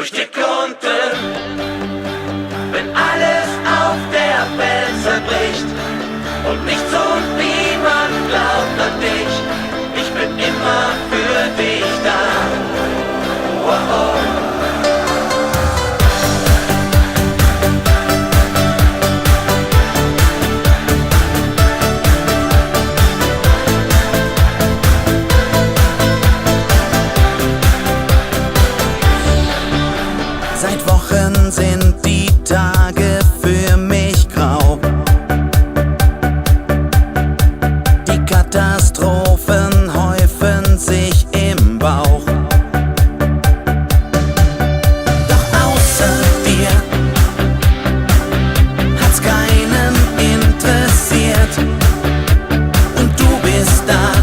durch dick und dünn. Wenn alles auf der Welt zerbricht und nichts und niemand glaubt an dich, ich bin immer für dich da. Wow. Seit Wochen sind die Tage für mich grau. Die Katastrophen häufen sich im Bauch. Doch außer dir hat's keinen interessiert. Und du bist da,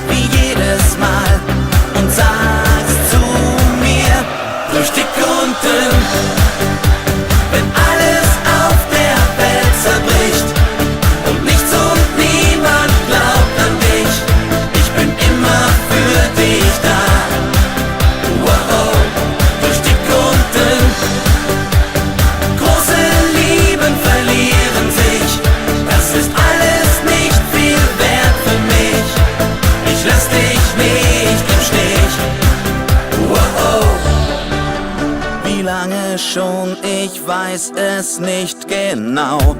wie jedes Mal, und sagst zu mir, durch dick und dünn, wenn alles auf der Welt zerbricht und nichts und niemand glaubt an dich, ich bin immer für dich da. Wow, durch dick und dünn, große Lieben verlieren sich, das ist alles nicht viel wert für mich, ich lass dich nicht im Stich. Wow. Wie lange schon, ich weiß es nicht genau.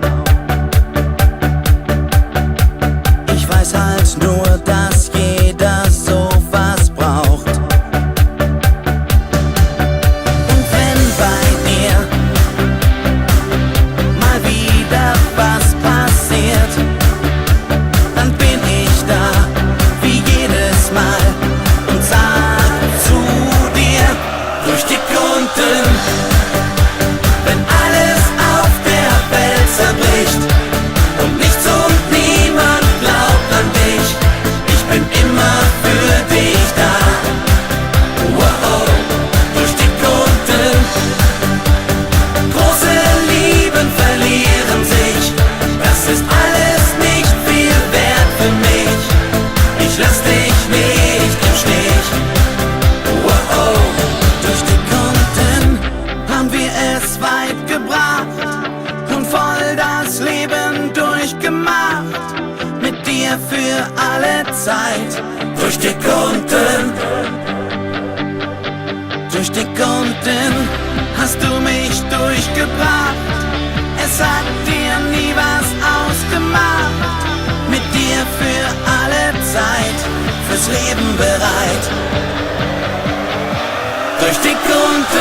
Ich weiß halt nur, dass jeder sowas braucht. Und wenn bei dir mal wieder was passiert, dann bin ich da, wie jedes Mal, und sag zu dir, durch dick und dünn, wenn alles auf der Welt zerbricht und nichts und niemand glaubt an dich, ich bin immer für dich da. Wow, durch dick und dünn, große Lieben verlieren sich, das ist alles nicht viel wert für mich, ich lass dich nicht im Stich. Wow, durch dick und dünn haben wir es weit gebracht und voll das Leben durchgemacht. Mit dir für alle Zeit. Durch dick und dünn, durch dick und dünn hast du mich durchgebracht. Es hat dir nie was ausgemacht. Mit dir für alle Zeit, fürs Leben bereit. Durch dick und dünn.